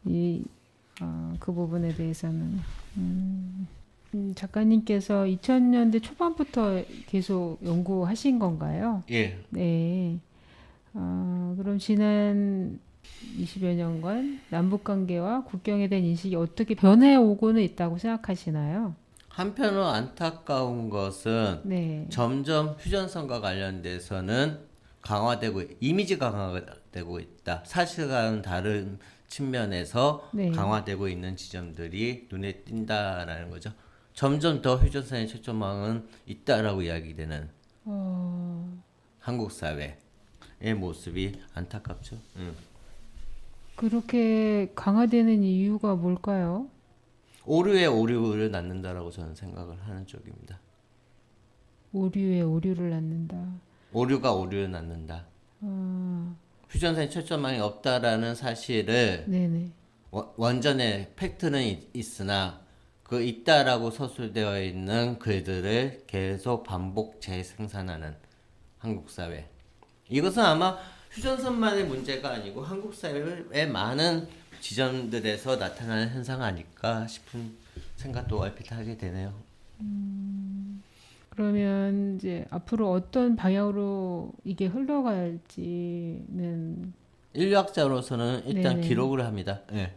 Speaker 1: 그 부분에 대해서는. 작가님께서 2000년대 초반부터 계속 연구하신 건가요?
Speaker 2: 예.
Speaker 1: 네. 그럼 지난 20여 년간 남북 관계와 국경에 대한 인식이 어떻게 변해 오고는 있다고 생각하시나요?
Speaker 2: 한편으로 안타까운 것은
Speaker 1: 네.
Speaker 2: 점점 휴전선과 관련돼서는 이미지가 강화되고 있다. 사실과는 다른 측면에서
Speaker 1: 네.
Speaker 2: 강화되고 있는 지점들이 눈에 띈다라는 거죠. 점점 더 휴전선의 최초망은 있다라고 이야기되는 한국 사회의 모습이 안타깝죠.
Speaker 1: 그렇게 강화되는 이유가 뭘까요?
Speaker 2: 오류에 오류를 낳는다라고 저는 생각을 하는 쪽입니다.
Speaker 1: 오류에 오류를 낳는다.
Speaker 2: 오류가 오류를 낳는다. 휴전선이 철조망이 없다라는 사실을
Speaker 1: 네네.
Speaker 2: 원전에 팩트는 있으나 그 있다라고 서술되어 있는 글들을 계속 반복 재생산하는 한국 사회. 이것은 아마 휴전선만의 문제가 아니고 한국 사회의 많은 지점들에서 나타나는 현상 아닐까 싶은 생각도 얼핏 하게 되네요.
Speaker 1: 그러면 이제 앞으로 어떤 방향으로 이게 흘러갈지는
Speaker 2: 인류학자로서는 일단
Speaker 1: 네네.
Speaker 2: 기록을 합니다. 예.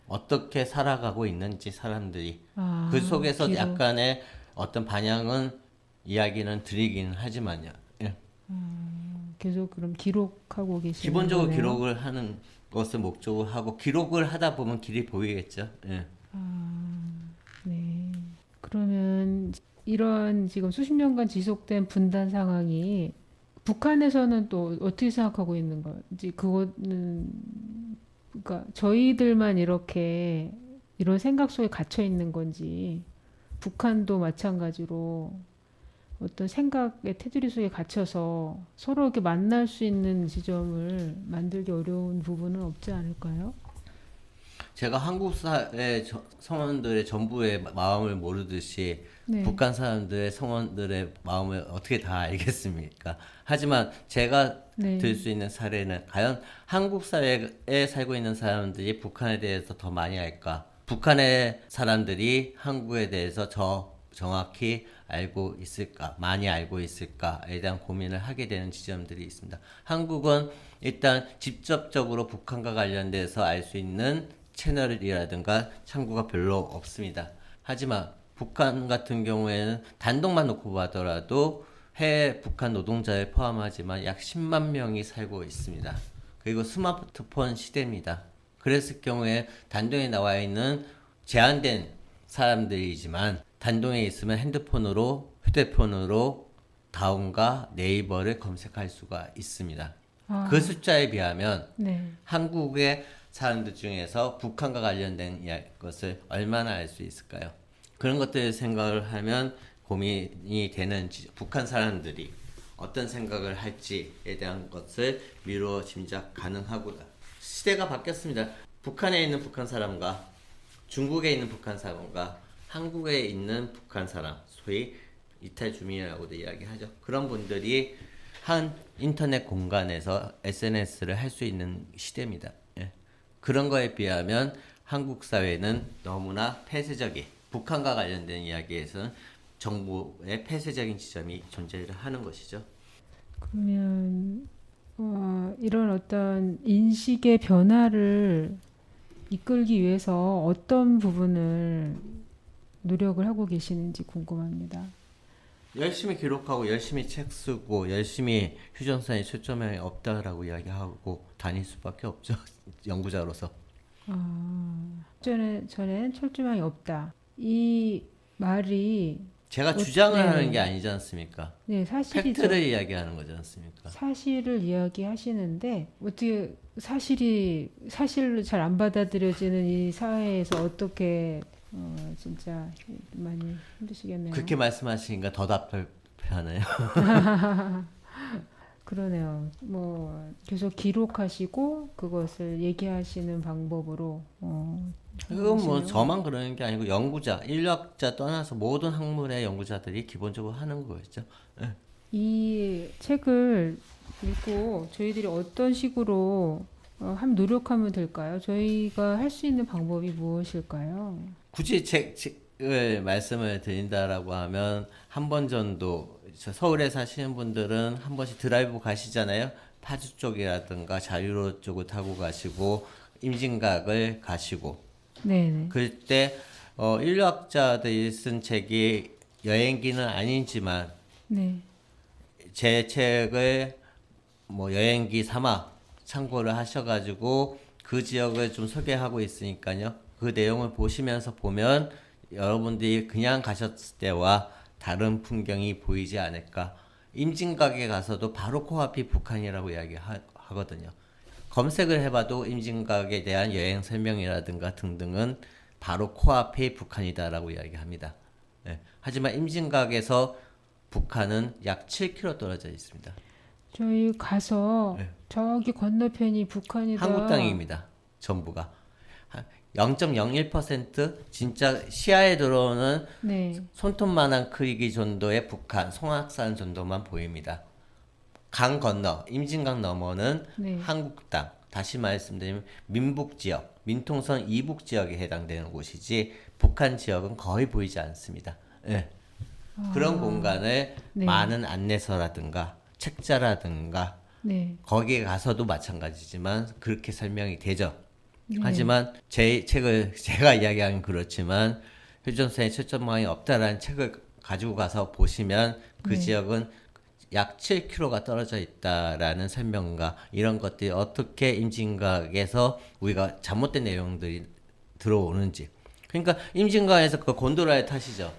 Speaker 2: 어떻게 살아가고 있는지 사람들이 그
Speaker 1: 아,
Speaker 2: 속에서
Speaker 1: 기록.
Speaker 2: 약간의 어떤 방향은 이야기는 드리긴 하지만요. 예.
Speaker 1: 계속 그럼 기록하고 계시는
Speaker 2: 기본적으로
Speaker 1: 거네요.
Speaker 2: 기록을 하는 것을 목적으로 하고 기록을 하다 보면 길이 보이겠죠. 예.
Speaker 1: 네. 그러면 이런 지금 수십 년간 지속된 분단 상황이 북한에서는 또 어떻게 생각하고 있는 건지 그거는 그러니까 저희들만 이렇게 이런 생각 속에 갇혀 있는 건지 북한도 마찬가지로 어떤 생각의 테두리 속에 갇혀서 서로 이렇게 만날 수 있는 지점을 만들기 어려운 부분은 없지 않을까요?
Speaker 2: 제가 한국 사회 성원들의 전부의 마음을 모르듯이
Speaker 1: 네,
Speaker 2: 북한 사람들의 성원들의 마음을 어떻게 다 알겠습니까? 하지만 제가 들
Speaker 1: 네,
Speaker 2: 수 있는 사례는 과연 한국 사회에 살고 있는 사람들이 북한에 대해서 더 많이 알까? 북한의 사람들이 한국에 대해서 정확히 알고 있을까? 많이 알고 있을까에 대한 고민을 하게 되는 지점들이 있습니다. 한국은 일단 직접적으로 북한과 관련돼서 알 수 있는 채널이라든가 창구가 별로 없습니다. 하지만 북한 같은 경우에는 단독만 놓고 보더라도 해외 북한 노동자를 포함하지만 약 10만 명이 살고 있습니다. 그리고 스마트폰 시대입니다. 그랬을 경우에 단동에 나와 있는 제한된 사람들이지만 단동에 있으면 휴대폰으로 다음과 네이버를 검색할 수가 있습니다. 그
Speaker 1: 아,
Speaker 2: 숫자에 비하면
Speaker 1: 네.
Speaker 2: 한국의 사람들 중에서 북한과 관련된 것을 얼마나 알 수 있을까요? 그런 것들을 생각을 하면 고민이 되는 북한 사람들이 어떤 생각을 할지에 대한 것을 미루어 짐작 가능하구나. 시대가 바뀌었습니다. 북한에 있는 북한 사람과 중국에 있는 북한 사람과 한국에 있는 북한 사람, 소위 이탈 주민이라고도 이야기하죠. 그런 분들이 한 인터넷 공간에서 SNS를 할 수 있는 시대입니다. 예. 그런 거에 비하면 한국 사회는 너무나 폐쇄적인 북한과 관련된 이야기에서는 정부의 폐쇄적인 지점이 존재를 하는 것이죠.
Speaker 1: 그러면 이런 어떤 인식의 변화를 이끌기 위해서 어떤 부분을 노력을 하고 계시는지 궁금합니다.
Speaker 2: 열심히 기록하고 열심히 책 쓰고 열심히 휴전선에 초점이 없다라고 이야기하고 다닐 수밖에 없죠. 연구자로서.
Speaker 1: 전엔 철조망이 없다. 이 말이
Speaker 2: 제가 주장을 하는 게
Speaker 1: 네,
Speaker 2: 아니지 않습니까?
Speaker 1: 네 사실이죠.
Speaker 2: 팩트를 이야기하는 거지 않습니까?
Speaker 1: 사실을 이야기하시는데 어떻게 사실로 잘 안 받아들여지는 이 사회에서 어떻게 진짜 많이 힘드시겠네요.
Speaker 2: 그렇게 말씀하시니까 더 답답하네요.
Speaker 1: 그러네요. 뭐 계속 기록하시고 그것을 얘기하시는 방법으로
Speaker 2: 그건 뭐
Speaker 1: 하시네요.
Speaker 2: 저만 그러는 게 아니고 연구자, 인류학자 떠나서 모든 학문의 연구자들이 기본적으로 하는 거겠죠. 예.
Speaker 1: 이 책을 읽고 저희들이 어떤 식으로 한번 노력하면 될까요? 저희가 할 수 있는 방법이 무엇일까요?
Speaker 2: 굳이 책을 말씀을 드린다라고 하면 한 번 정도 서울에 사시는 분들은 한 번씩 드라이브 가시잖아요. 파주 쪽이라든가 자유로 쪽을 타고 가시고 임진각을 가시고
Speaker 1: 네네.
Speaker 2: 그때 인류학자들이 쓴 책이 여행기는 아니지만
Speaker 1: 네.
Speaker 2: 제 책을 뭐 여행기 삼아 참고를 하셔가지고 그 지역을 좀 소개하고 있으니까요. 그 내용을 보시면서 보면 여러분들이 그냥 가셨을 때와 다른 풍경이 보이지 않을까. 임진각에 가서도 바로 코앞이 북한이라고 이야기하거든요. 검색을 해봐도 임진각에 대한 여행 설명이라든가 등등은 바로 코앞에 북한이다라고 이야기합니다. 예. 하지만 임진각에서 북한은 약 7km 떨어져 있습니다.
Speaker 1: 저희 가서
Speaker 2: 네.
Speaker 1: 저기 건너편이 북한이다.
Speaker 2: 한국 땅입니다. 전부가 0.01% 진짜 시야에 들어오는
Speaker 1: 네,
Speaker 2: 손톱만한 크기 정도의 북한 송악산 정도만 보입니다. 강 건너 임진강 너머는
Speaker 1: 네.
Speaker 2: 한국 땅. 다시 말씀드리면 민북 지역, 민통선 이북 지역에 해당되는 곳이지 북한 지역은 거의 보이지 않습니다. 예. 그런 공간을
Speaker 1: 네.
Speaker 2: 많은 안내서라든가 책자라든가
Speaker 1: 네,
Speaker 2: 거기에 가서도 마찬가지지만 그렇게 설명이 되죠.
Speaker 1: 네.
Speaker 2: 하지만 제 책을 제가 이야기하긴 그렇지만 효전선의 철조망이 없다라는 책을 가지고 가서 보시면 그
Speaker 1: 네.
Speaker 2: 지역은 약 7km가 떨어져 있다라는 설명과 이런 것들이 어떻게 임진각에서 우리가 잘못된 내용들이 들어오는지. 그러니까 임진각에서 그 곤도라에 타시죠.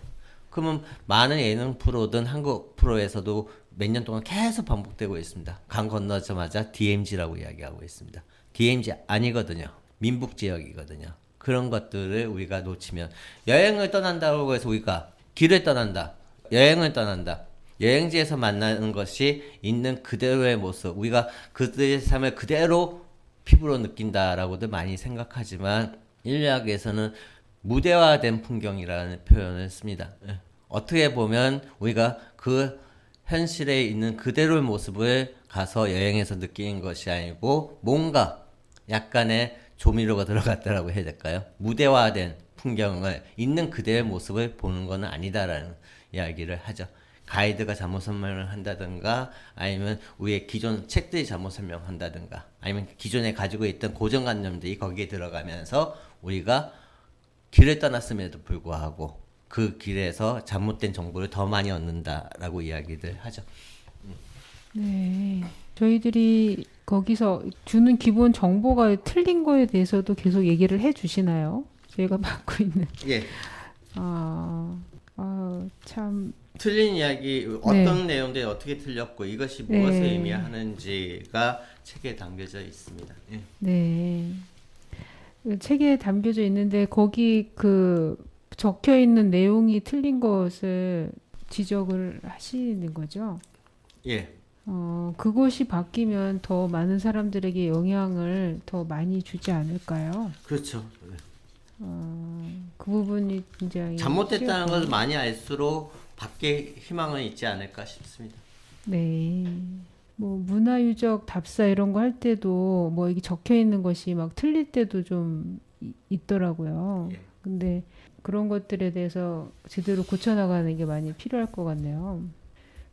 Speaker 2: 그러면 많은 예능 프로든 한국 프로에서도 몇 년 동안 계속 반복되고 있습니다. 강 건너자마자 DMZ라고 이야기하고 있습니다. DMZ 아니거든요. 민북 지역이거든요. 그런 것들을 우리가 놓치면 여행을 떠난다고 해서 우리가 길을 떠난다. 여행을 떠난다. 여행지에서 만나는 것이 있는 그대로의 모습. 우리가 그들의 삶을 그대로 피부로 느낀다라고도 많이 생각하지만 인류학에서는 무대화된 풍경이라는 표현을 씁니다. 예. 어떻게 보면 우리가 그 현실에 있는 그대로의 모습을 가서 여행해서 느끼는 것이 아니고 뭔가 약간의 조미료가 들어갔다라고 해야 될까요? 무대화된 풍경을 있는 그대의 모습을 보는 것은 아니다라는 이야기를 하죠. 가이드가 잘못 설명을 한다든가 아니면 우리의 기존 책들이 잘못 설명한다든가 아니면 기존에 가지고 있던 고정관념들이 거기에 들어가면서 우리가 길을 떠났음에도 불구하고 그 길에서 잘못된 정보를 더 많이 얻는다라고 이야기를 하죠.
Speaker 1: 네. 저희들이 거기서 주는 기본 정보가 틀린 거에 대해서도 계속 얘기를 해 주시나요? 저희가 받고 있는.
Speaker 2: 예.
Speaker 1: 참.
Speaker 2: 틀린 이야기 어떤 내용들이 어떻게 틀렸고 이것이 무엇을
Speaker 1: 네.
Speaker 2: 의미하는지가 책에 담겨져 있습니다. 예.
Speaker 1: 네. 그 책에 담겨져 있는데 거기 그 적혀 있는 내용이 틀린 것을 지적을 하시는 거죠.
Speaker 2: 예.
Speaker 1: 그것이 바뀌면 더 많은 사람들에게 영향을 더 많이 주지 않을까요?
Speaker 2: 그렇죠.
Speaker 1: 그 부분이 굉장히
Speaker 2: 잘못됐다는
Speaker 1: 쉬웠고.
Speaker 2: 것을 많이 알수록 밖에 희망은 있지 않을까 싶습니다.
Speaker 1: 네. 뭐 문화유적 답사 이런 거 할 때도 뭐 이게 적혀 있는 것이 막 틀릴 때도 좀 있더라고요.
Speaker 2: 예.
Speaker 1: 근데 그런 것들에 대해서 제대로 고쳐나가는 게 많이 필요할 것 같네요.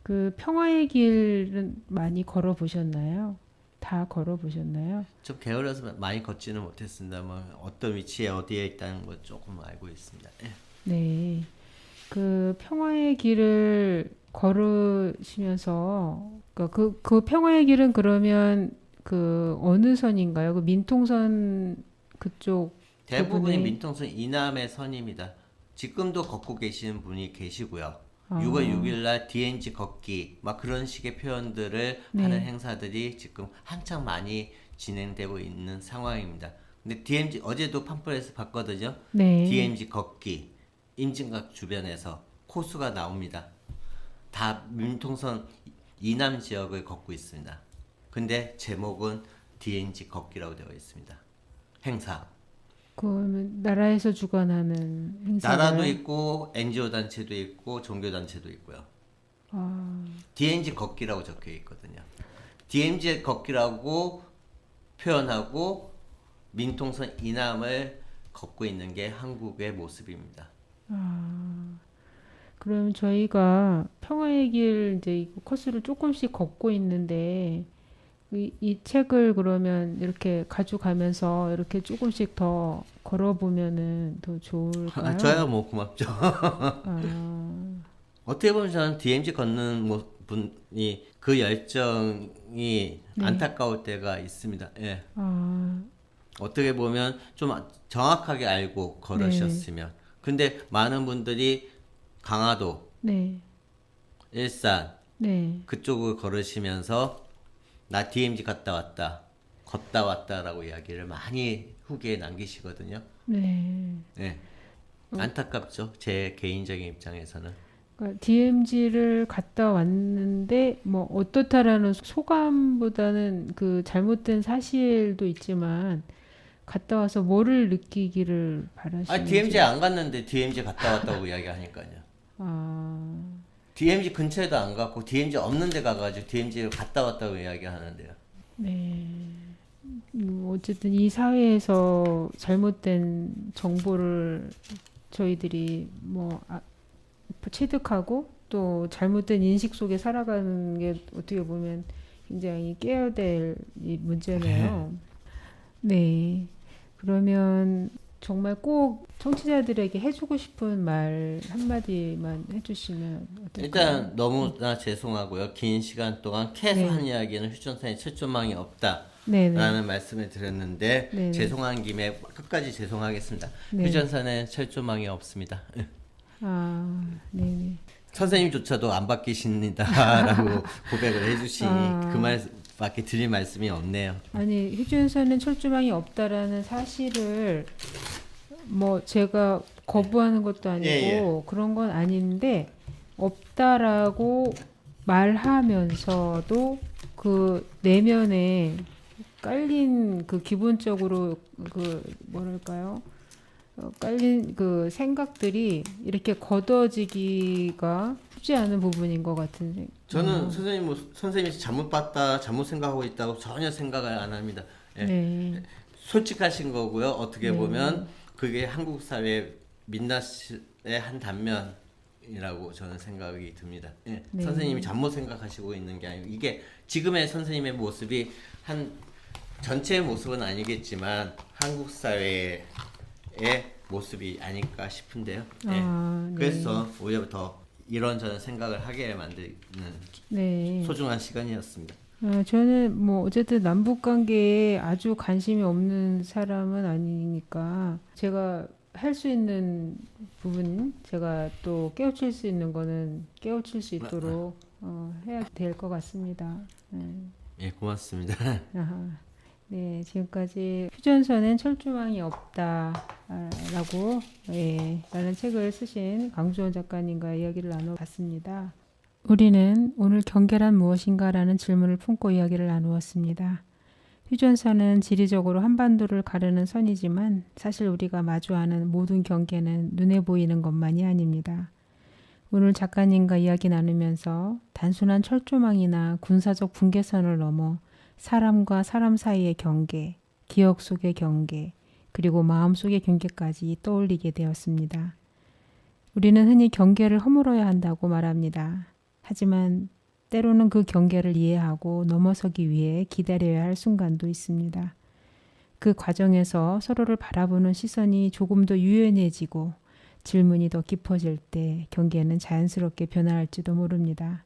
Speaker 1: 그 평화의 길은 많이 걸어보셨나요? 다 걸어보셨나요?
Speaker 2: 좀 게을러서 많이 걷지는 못했습니다만 어떤 위치에 어디에 있다는 걸 조금 알고 있습니다. 예.
Speaker 1: 네. 그 평화의 길을 걸으시면서 그 평화의 길은 그러면 그 어느 선인가요? 그 민통선 그쪽
Speaker 2: 대부분이
Speaker 1: 부분에
Speaker 2: 민통선 이남의 선입니다. 지금도 걷고 계시는 분이 계시고요.
Speaker 1: 아.
Speaker 2: 6월 6일 날 DNG 걷기 막 그런 식의 표현들을
Speaker 1: 네.
Speaker 2: 하는 행사들이 지금 한창 많이 진행되고 있는 상황입니다. 근데 DMZ 어제도 팜플렛에서 봤거든요.
Speaker 1: 네.
Speaker 2: DMZ 걷기 임진각 주변에서 코스가 나옵니다. 다 민통선 이남 지역을 걷고 있습니다. 근데 제목은 DNG 걷기라고 되어 있습니다. 행사.
Speaker 1: 그러면 나라에서 주관하는 행사가요?
Speaker 2: 나라도 있고 NGO 단체도 있고 종교 단체도 있고요. DMZ 걷기라고 적혀 있거든요. DMZ 걷기라고 표현하고 민통선 이남을 걷고 있는 게 한국의 모습입니다.
Speaker 1: 그럼 저희가 평화의 길 이제 이 코스를 조금씩 걷고 있는데 이 책을 그러면 이렇게 가져가면서 이렇게 조금씩 더 걸어보면은 더 좋을까요?
Speaker 2: 저야 뭐 고맙죠.
Speaker 1: 아,
Speaker 2: 어떻게 보면 저는 DMZ 걷는 분이 그 열정이
Speaker 1: 네.
Speaker 2: 안타까울 때가 있습니다. 예.
Speaker 1: 아,
Speaker 2: 어떻게 보면 좀 정확하게 알고 걸으셨으면. 근데 많은 분들이 강화도,
Speaker 1: 네,
Speaker 2: 일산
Speaker 1: 네,
Speaker 2: 그쪽을 걸으시면서 나 DMZ 갔다 왔다, 걷다 왔다라고 이야기를 많이 후기에 남기시거든요.
Speaker 1: 네.
Speaker 2: 네. 안타깝죠. 제 개인적인 입장에서는.
Speaker 1: 그러니까 DMZ를 갔다 왔는데 뭐 어떻다라는 소감보다는 그 잘못된 사실도 있지만 갔다 와서 뭐를 느끼기를 바라시는지.
Speaker 2: DMZ 안 갔는데 DMZ 갔다 왔다고 이야기하니까요.
Speaker 1: 아,
Speaker 2: DMZ 근처에도 안 갔고 DMZ 없는 데 가가지고 DMZ를 갔다 왔다고 이야기하는데요.
Speaker 1: 네. 어쨌든 이 사회에서 잘못된 정보를 저희들이 뭐 체득하고 또 잘못된 인식 속에 살아가는 게 어떻게 보면 굉장히 깨야 될 이 문제네요. 네. 그러면 정말 꼭 청취자들에게 해주고 싶은 말 한마디만 해주시면 어떨까요?
Speaker 2: 일단 너무나 죄송하고요. 긴 시간 동안 계속
Speaker 1: 네.
Speaker 2: 한 이야기는 휴전선에 철조망이 없다.
Speaker 1: 네네.
Speaker 2: 라는 말씀을 드렸는데
Speaker 1: 네네.
Speaker 2: 죄송한 김에 끝까지 죄송하겠습니다.
Speaker 1: 네.
Speaker 2: 휴전선에 철조망이 없습니다.
Speaker 1: 아, 네네.
Speaker 2: 선생님조차도 안 바뀌십니다라고 고백을 해주시니 그 말밖에 드릴 말씀이 없네요.
Speaker 1: 아니 휴전선은 철조망이 없다라는 사실을 뭐 제가 거부하는 것도 아니고
Speaker 2: 예.
Speaker 1: 그런 건 아닌데 없다라고 말하면서도 그 내면에 깔린 그 기본적으로 그 뭐랄까요? 깔린 그 생각들이 이렇게 걷어지기가 쉽지 않은 부분인 것 같은
Speaker 2: 저는 선생님이 잘못 봤다, 잘못 생각하고 있다고 전혀 생각을 안 합니다. 예.
Speaker 1: 네.
Speaker 2: 솔직하신 거고요. 어떻게
Speaker 1: 네.
Speaker 2: 보면 그게 한국 사회 민낯의 한 단면이라고 저는 생각이 듭니다. 예.
Speaker 1: 네.
Speaker 2: 선생님이 잘못 생각하시고 있는 게 아니고 이게 지금의 선생님의 모습이 한 전체의 모습은 아니겠지만 한국 사회의 모습이 아닐까 싶은데요. 예.
Speaker 1: 네.
Speaker 2: 그래서 오히려 더 이런저런 생각을 하게 만드는
Speaker 1: 네.
Speaker 2: 소중한 시간이었습니다.
Speaker 1: 저는 뭐 어쨌든 남북 관계에 아주 관심이 없는 사람은 아니니까 제가 할 수 있는 부분, 제가 또 깨우칠 수 있는 거는 깨우칠 수 있도록 해야 될 것 같습니다.
Speaker 2: 예, 고맙습니다.
Speaker 1: 아하. 네, 지금까지 휴전선엔 철조망이 없다라고 라는 책을 쓰신 강주원 작가님과 이야기를 나눠봤습니다. 우리는 오늘 경계란 무엇인가라는 질문을 품고 이야기를 나누었습니다. 휴전선은 지리적으로 한반도를 가르는 선이지만 사실 우리가 마주하는 모든 경계는 눈에 보이는 것만이 아닙니다. 오늘 작가님과 이야기 나누면서 단순한 철조망이나 군사적 분계선을 넘어 사람과 사람 사이의 경계, 기억 속의 경계, 그리고 마음 속의 경계까지 떠올리게 되었습니다. 우리는 흔히 경계를 허물어야 한다고 말합니다. 하지만 때로는 그 경계를 이해하고 넘어서기 위해 기다려야 할 순간도 있습니다. 그 과정에서 서로를 바라보는 시선이 조금 더 유연해지고 질문이 더 깊어질 때 경계는 자연스럽게 변화할지도 모릅니다.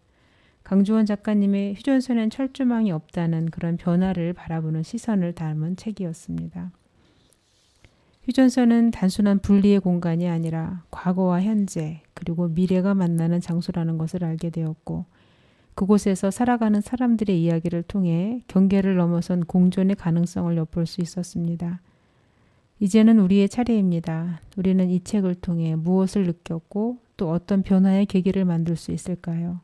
Speaker 1: 강주원 작가님의 휴전선엔 철조망이 없다는 그런 변화를 바라보는 시선을 담은 책이었습니다. 휴전선은 단순한 분리의 공간이 아니라 과거와 현재 그리고 미래가 만나는 장소라는 것을 알게 되었고 그곳에서 살아가는 사람들의 이야기를 통해 경계를 넘어선 공존의 가능성을 엿볼 수 있었습니다. 이제는 우리의 차례입니다. 우리는 이 책을 통해 무엇을 느꼈고 또 어떤 변화의 계기를 만들 수 있을까요?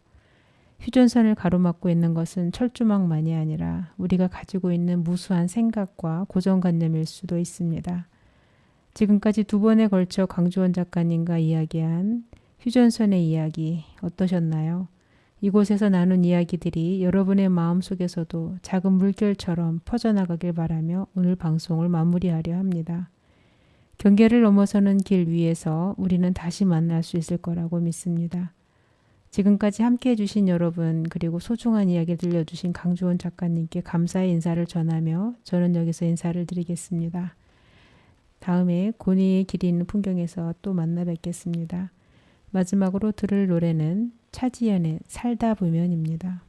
Speaker 1: 휴전선을 가로막고 있는 것은 철조망만이 아니라 우리가 가지고 있는 무수한 생각과 고정관념일 수도 있습니다. 지금까지 2번에 걸쳐 강주원 작가님과 이야기한 휴전선의 이야기 어떠셨나요? 이곳에서 나눈 이야기들이 여러분의 마음속에서도 작은 물결처럼 퍼져나가길 바라며 오늘 방송을 마무리하려 합니다. 경계를 넘어서는 길 위에서 우리는 다시 만날 수 있을 거라고 믿습니다. 지금까지 함께해 주신 여러분 그리고 소중한 이야기 들려주신 강주원 작가님께 감사의 인사를 전하며 저는 여기서 인사를 드리겠습니다. 다음에 고니의 길이 있는 풍경에서 또 만나 뵙겠습니다. 마지막으로 들을 노래는 차지연의 살다 보면입니다.